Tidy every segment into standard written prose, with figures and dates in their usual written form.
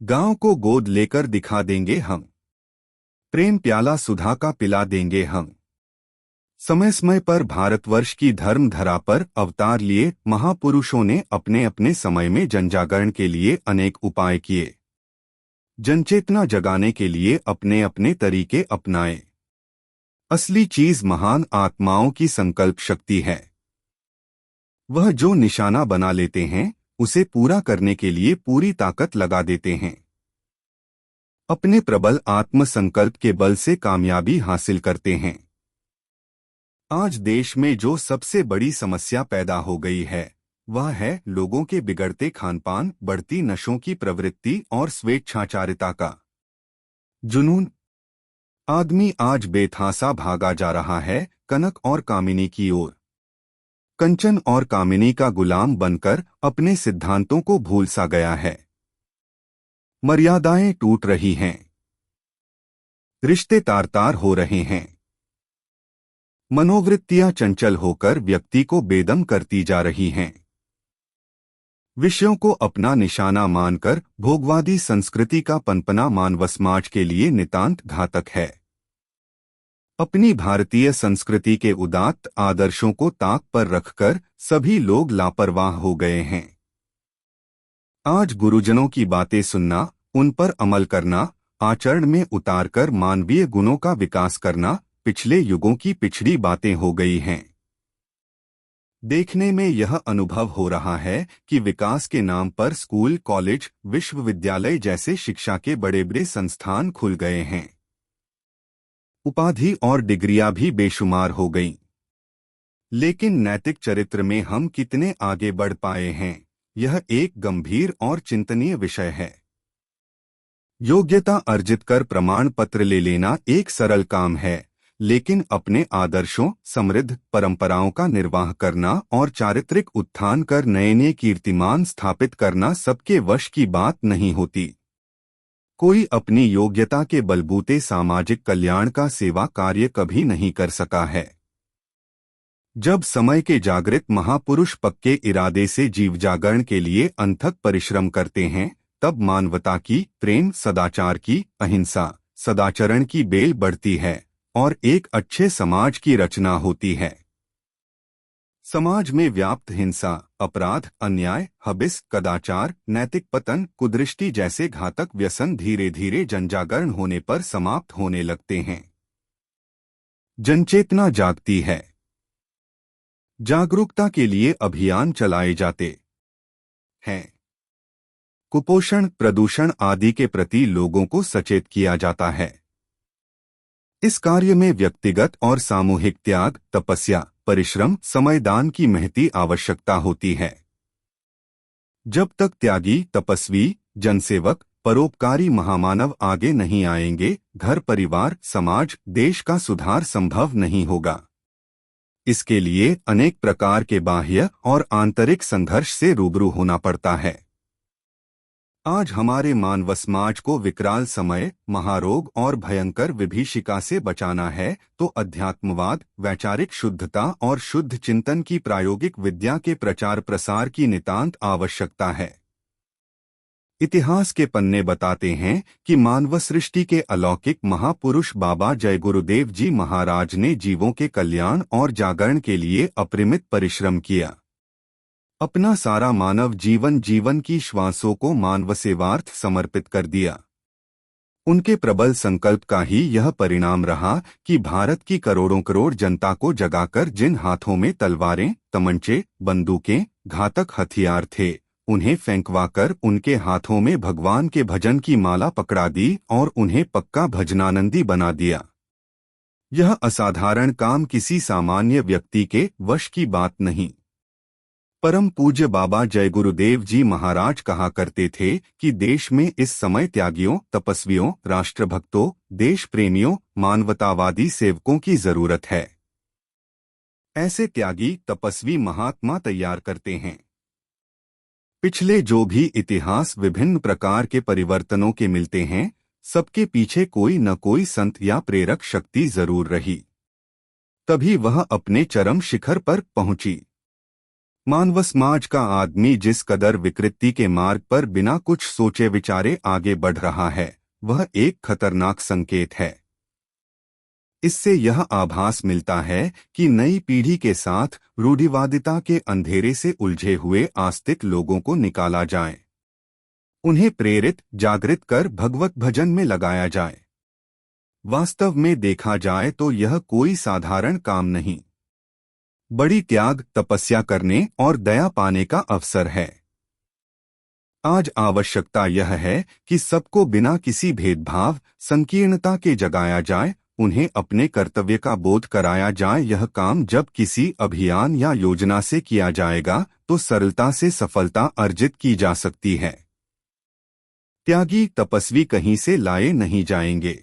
गांव को गोद लेकर दिखा देंगे हम। प्रेम प्याला सुधा का पिला देंगे हम। समय समय पर भारतवर्ष की धर्म धरा पर अवतार लिए महापुरुषों ने अपने अपने समय में जनजागरण के लिए अनेक उपाय किए। जनचेतना जगाने के लिए अपने अपने तरीके अपनाए। असली चीज महान आत्माओं की संकल्प शक्ति है। वह जो निशाना बना लेते हैं उसे पूरा करने के लिए पूरी ताकत लगा देते हैं। अपने प्रबल आत्मसंकल्प के बल से कामयाबी हासिल करते हैं। आज देश में जो सबसे बड़ी समस्या पैदा हो गई है वह है लोगों के बिगड़ते खानपान, बढ़ती नशों की प्रवृत्ति और स्वेच्छाचारिता का जुनून। आदमी आज बेतहासा भागा जा रहा है कनक और कामिनी की ओर। कंचन और कामिनी का गुलाम बनकर अपने सिद्धांतों को भूल सा गया है। मर्यादाएं टूट रही हैं। रिश्ते तार तार हो रहे हैं। मनोवृत्तियां चंचल होकर व्यक्ति को बेदम करती जा रही हैं। विषयों को अपना निशाना मानकर भोगवादी संस्कृति का पनपना मानव समाज के लिए नितांत घातक है। अपनी भारतीय संस्कृति के उदात्त आदर्शों को ताक पर रखकर सभी लोग लापरवाह हो गए हैं। आज गुरुजनों की बातें सुनना, उन पर अमल करना, आचरण में उतारकर मानवीय गुणों का विकास करना पिछले युगों की पिछड़ी बातें हो गई हैं। देखने में यह अनुभव हो रहा है कि विकास के नाम पर स्कूल, कॉलेज, विश्वविद्यालय जैसे शिक्षा के बड़े बड़े संस्थान खुल गए हैं। उपाधि और डिग्रियां भी बेशुमार हो गईं। लेकिन नैतिक चरित्र में हम कितने आगे बढ़ पाए हैं, यह एक गंभीर और चिंतनीय विषय है। योग्यता अर्जित कर प्रमाण पत्र ले लेना एक सरल काम है, लेकिन अपने आदर्शों, समृद्ध परंपराओं का निर्वाह करना और चारित्रिक उत्थान कर नए नए कीर्तिमान स्थापित करना सबके वश की बात नहीं होती। कोई अपनी योग्यता के बलबूते सामाजिक कल्याण का सेवा कार्य कभी नहीं कर सका है। जब समय के जागृत महापुरुष पक्के इरादे से जीव जागरण के लिए अनथक परिश्रम करते हैं, तब मानवता की, प्रेम, सदाचार की, अहिंसा, सदाचरण की बेल बढ़ती है और एक अच्छे समाज की रचना होती है। समाज में व्याप्त हिंसा, अपराध, अन्याय, हबिस, कदाचार, नैतिक पतन, कुदृष्टि जैसे घातक व्यसन धीरे धीरे जनजागरण होने पर समाप्त होने लगते हैं। जनचेतना जागती है। जागरूकता के लिए अभियान चलाए जाते हैं। कुपोषण, प्रदूषण आदि के प्रति लोगों को सचेत किया जाता है। इस कार्य में व्यक्तिगत और सामूहिक त्याग, तपस्या, परिश्रम, समयदान की महती आवश्यकता होती है। जब तक त्यागी, तपस्वी, जनसेवक, परोपकारी महामानव आगे नहीं आएंगे, घर, परिवार, समाज, देश का सुधार संभव नहीं होगा। इसके लिए अनेक प्रकार के बाह्य और आंतरिक संघर्ष से रूबरू होना पड़ता है। आज हमारे मानव समाज को विकराल समय, महारोग और भयंकर विभीषिका से बचाना है तो अध्यात्मवाद, वैचारिक शुद्धता और शुद्ध चिंतन की प्रायोगिक विद्या के प्रचार प्रसार की नितांत आवश्यकता है। इतिहास के पन्ने बताते हैं कि मानव सृष्टि के अलौकिक महापुरुष बाबा जय गुरुदेव जी महाराज ने जीवों के कल्याण और जागरण के लिए अपरिमित परिश्रम किया। अपना सारा मानव जीवन की श्वासों को मानव सेवार्थ समर्पित कर दिया। उनके प्रबल संकल्प का ही यह परिणाम रहा कि भारत की करोड़ों करोड़ जनता को जगाकर जिन हाथों में तलवारें, तमंचे, बंदूकें, घातक हथियार थे, उन्हें फेंकवाकर उनके हाथों में भगवान के भजन की माला पकड़ा दी और उन्हें पक्का भजनानंदी बना दिया। यह असाधारण काम किसी सामान्य व्यक्ति के वश की बात नहीं। परम पूज्य बाबा जय गुरुदेव जी महाराज कहा करते थे कि देश में इस समय त्यागियों, तपस्वियों, राष्ट्रभक्तों, देश प्रेमियों, मानवतावादी सेवकों की जरूरत है। ऐसे त्यागी, तपस्वी महात्मा तैयार करते हैं। पिछले जो भी इतिहास विभिन्न प्रकार के परिवर्तनों के मिलते हैं, सबके पीछे कोई न कोई संत या प्रेरक शक्ति जरूर रही। तभी वह अपने चरम शिखर पर पहुंची। मानव समाज का आदमी जिस कदर विकृति के मार्ग पर बिना कुछ सोचे विचारे आगे बढ़ रहा है, वह एक खतरनाक संकेत है। इससे यह आभास मिलता है कि नई पीढ़ी के साथ रूढ़िवादिता के अंधेरे से उलझे हुए आस्तिक लोगों को निकाला जाए, उन्हें प्रेरित जागृत कर भगवत भजन में लगाया जाए। वास्तव में देखा जाए तो यह कोई साधारण काम नहीं, बड़ी त्याग, तपस्या करने और दया पाने का अवसर है। आज आवश्यकता यह है कि सबको बिना किसी भेदभाव, संकीर्णता के जगाया जाए, उन्हें अपने कर्तव्य का बोध कराया जाए। यह काम जब किसी अभियान या योजना से किया जाएगा तो सरलता से सफलता अर्जित की जा सकती है। त्यागी, तपस्वी कहीं से लाए नहीं जाएंगे।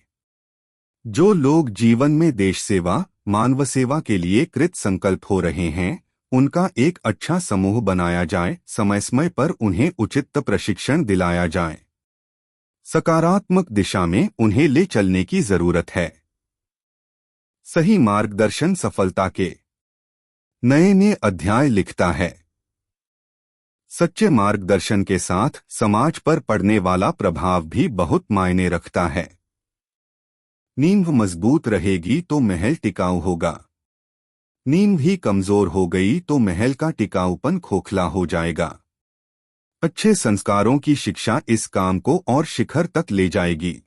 जो लोग जीवन में देश सेवा, मानव सेवा के लिए कृत संकल्प हो रहे हैं, उनका एक अच्छा समूह बनाया जाए, समय समय पर उन्हें उचित प्रशिक्षण दिलाया जाए। सकारात्मक दिशा में उन्हें ले चलने की जरूरत है। सही मार्गदर्शन सफलता के नए अध्याय लिखता है। सच्चे मार्गदर्शन के साथ समाज पर पड़ने वाला प्रभाव भी बहुत मायने रखता है। नींव मजबूत रहेगी तो महल टिकाऊ होगा। नींव ही कमजोर हो गई तो महल का टिकाऊपन खोखला हो जाएगा। अच्छे संस्कारों की शिक्षा इस काम को और शिखर तक ले जाएगी।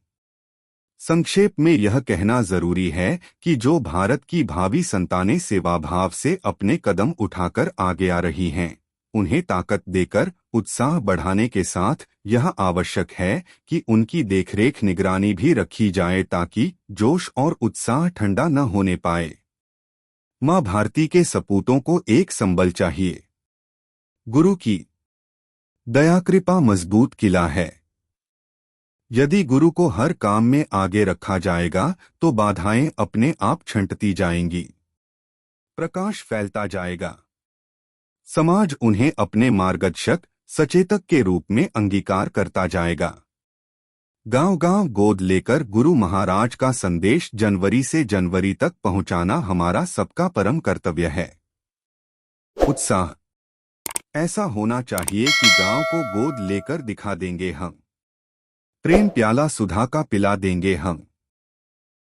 संक्षेप में यह कहना जरूरी है कि जो भारत की भावी संतानें सेवाभाव से अपने कदम उठाकर आगे आ रही हैं, उन्हें ताकत देकर उत्साह बढ़ाने के साथ यह आवश्यक है कि उनकी देखरेख निगरानी भी रखी जाए ताकि जोश और उत्साह ठंडा न होने पाए। माँ भारती के सपूतों को एक संबल चाहिए। गुरु की दया कृपा मजबूत किला है। यदि गुरु को हर काम में आगे रखा जाएगा तो बाधाएं अपने आप छंटती जाएंगी, प्रकाश फैलता जाएगा। समाज उन्हें अपने मार्गदर्शक, सचेतक के रूप में अंगीकार करता जाएगा। गांव-गांव गोद लेकर गुरु महाराज का संदेश जनवरी से जनवरी तक पहुंचाना हमारा सबका परम कर्तव्य है। उत्साह ऐसा होना चाहिए कि गांव को गोद लेकर दिखा देंगे हम, प्रेम प्याला सुधा का पिला देंगे हम।